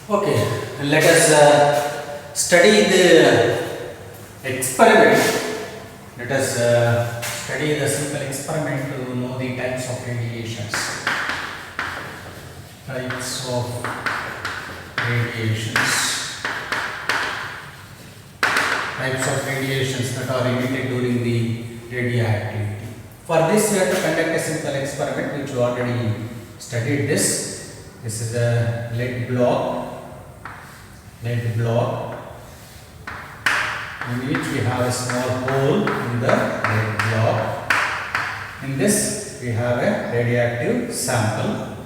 Okay, let us study the experiment. Let us study the simple experiment to know the types of radiations. Types of radiations. Types of radiations that are emitted during the radioactivity. For this, we have to conduct a simple experiment which we already studied this. This is a lead block. In which we have a small hole in the lead block. In this we have a radioactive sample,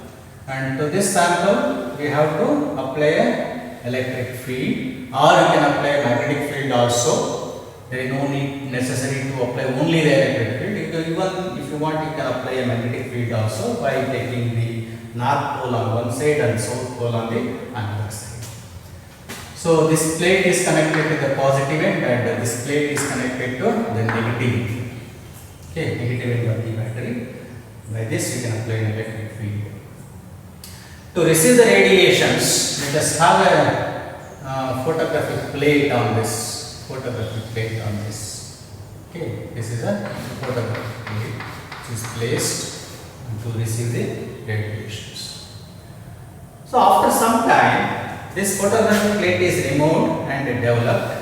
and to this sample we have to apply a electric field, or you can apply a magnetic field also. There is no need necessary to apply only the electric field. Even if you want, you can apply a magnetic field also by taking the north pole on one side and south pole on the another side. So this plate is connected to the positive end and this plate is connected to the negative end. Okay, negative end of the battery. By this you can apply an electric field. To receive the radiations, let us have a photographic plate on this. Okay, this is a photographic plate which is placed to receive the radiations. So after some time, this photographic plate is removed and developed.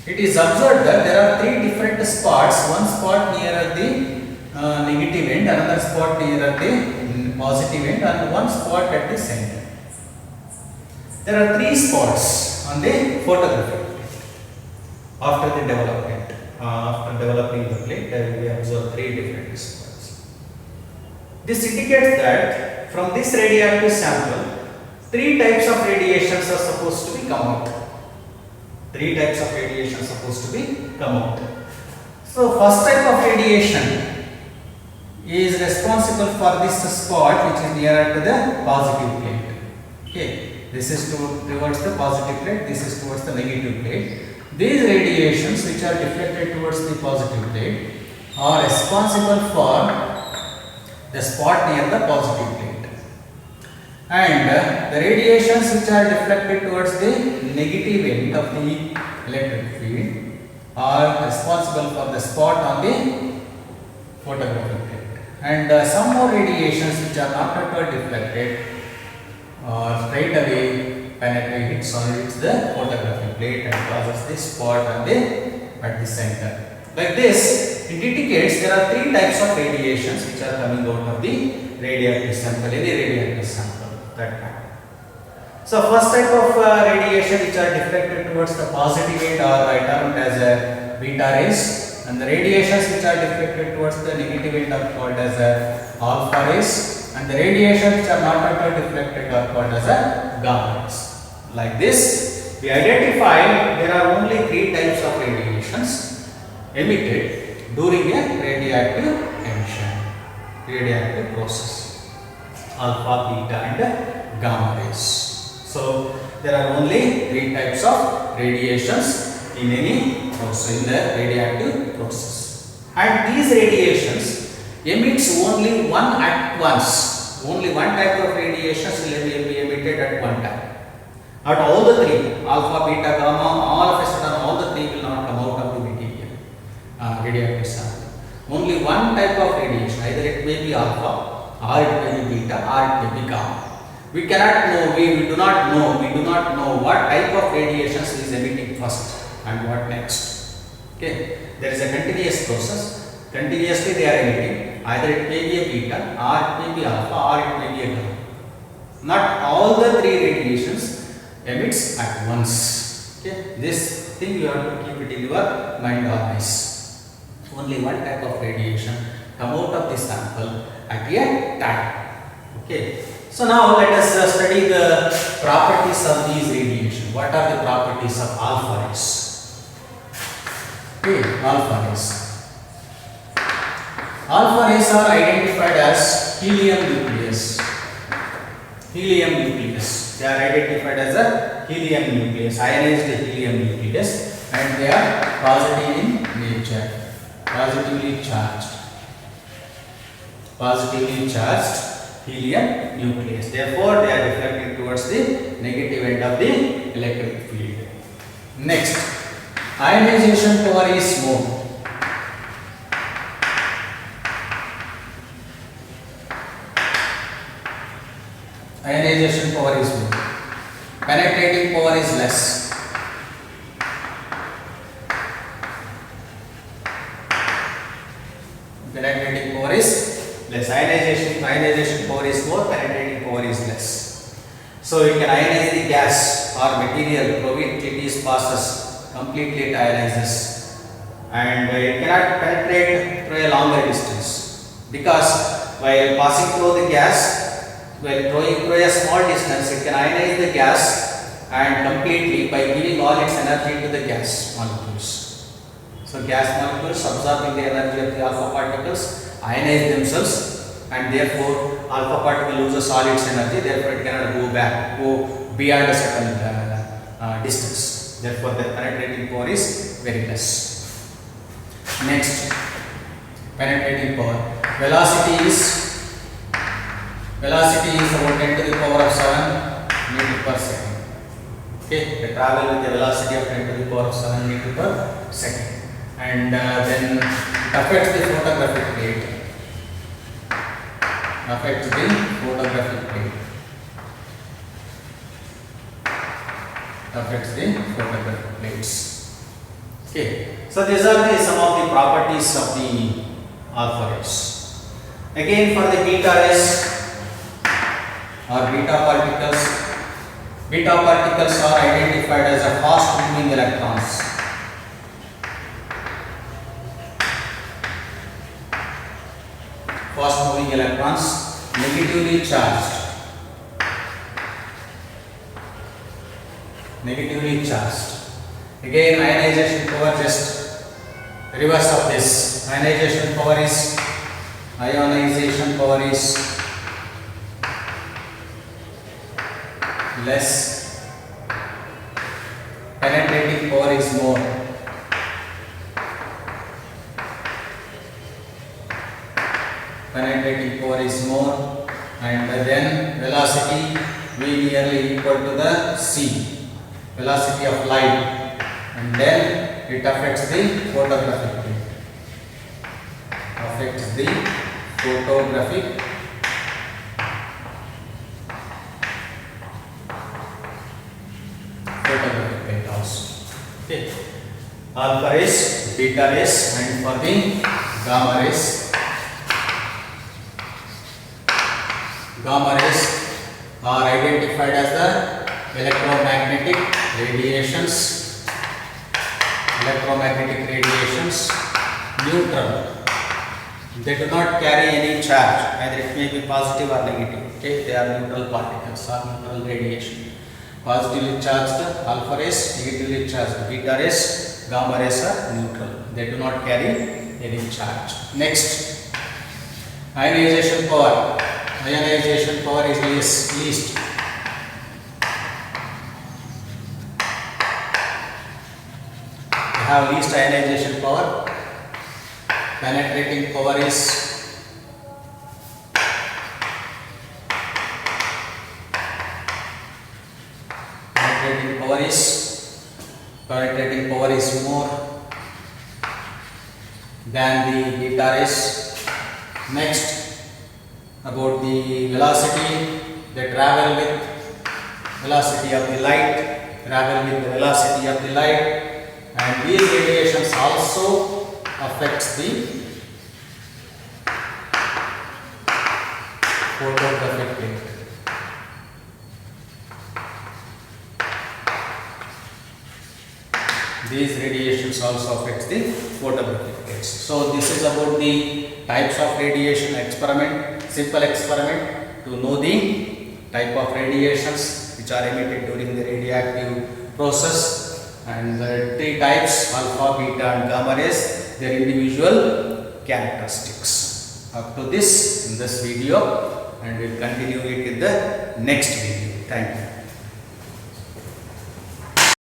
It is observed that there are three different spots. One spot near the negative end, another spot near the positive end, and one spot at the center. There are three spots on the photographic plate. After the development, after developing the plate, we observe three different spots. This indicates that from this radioactive sample, three types of radiations are supposed to be come out. So first type of radiation is responsible for this spot which is nearer to the positive plate. Okay, this is towards the positive plate, this is towards the negative plate. These radiations which are deflected towards the positive plate are responsible for the spot near the positive plate. And the radiations which are deflected towards the negative end of the electric field are responsible for the spot on the photographic plate. And some more radiations which are not at all deflected straight away penetrate the photographic plate and causes the spot on at the center. Like this, it indicates there are three types of radiations which are coming out of the radioactive sample, that time. So first type of radiation which are deflected towards the positive end are termed as beta rays, and the radiations which are deflected towards the negative end are called as alpha rays, and the radiations which are not at all deflected are called as gamma rays. Like this, we identify there are only three types of radiations emitted during a radioactive process: alpha, beta and gamma rays. So there are only three types of radiations in any process, in the radioactive process, and these radiations emits only one at once. Only one type of radiations will be emitted at one time. Not all the three, alpha, beta, gamma, all of a sudden all the three will not come out of the material radioactive sample. Only one type of radiation, either it may be alpha, or it may be beta, or it may be gamma. We cannot know, we do not know what type of radiations is emitting first and what next. Okay, there is a continuous process. Continuously they are emitting. Either it may be a beta, or it may be alpha, or it may be a gamma. Not all the three radiations emits at once. Okay, this thing you have to keep it in your mind always. Only one type of radiation come out of the sample at a time. Okay. So now let us study the properties of these radiation. What are the properties of alpha rays? Okay, alpha rays. Alpha rays are identified as helium nucleus. They are identified as a helium nucleus, ionized helium nucleus, and they are positive in nature, positively charged. helium nucleus. Therefore, they are reflecting towards the negative end of the electric field. Next, ionization power is more. Ionization power is more. Penetrating power is less. Penetrating power is less. Ionization power is more. Penetrating power is less. So it can ionize the gas or material provided it is passes completely. It ionizes, and it cannot penetrate through a longer distance, because while passing through the gas, while going through a small distance, it can ionize the gas and completely by giving all its energy to the gas molecules. So gas molecules absorbing the energy of the alpha particles ionize themselves, and therefore alpha particle loses all its energy. Therefore, it cannot go beyond a certain distance. Therefore, the penetrating power is very less. Next, penetrating power. Velocity is about 10 to the power of 7 meter per second. Okay, they travel with a velocity of 10 to the power of 7 meter per second, and then it affects the photographic plate. Okay, so these are some of the properties of the alpha rays. Again, for the beta rays or beta particles are identified as a fast moving electrons. Fast moving electrons, negatively charged. Again, ionization power, just reverse of this. Ionization power is less. Penetrating power is more. And then velocity V nearly equal to the c, velocity of light, and then it affects the photographic plate. Also. Okay. Alpha rays, beta rays, and for the gamma rays. Gamma rays are identified as the electromagnetic radiations. Neutral. They do not carry any charge, either it may be positive or negative. Okay, they are neutral particles or neutral radiation. Positively charged alpha rays, negatively charged beta rays, gamma rays are neutral. They do not carry any charge. Next, ionization power. Ionization power is least. We have least ionization power. Penetrating power is more than the beta rays. Next, about the velocity, they travel with velocity of the light, and these radiations also affects the photographic plate. These radiations also affects the photographic plates. So this is about the types of radiation experiment, simple experiment to know the type of radiations which are emitted during the radioactive process, and the three types, alpha, beta and gamma rays, their individual characteristics. Up to this in this video, and we'll continue it in the next video. Thank you.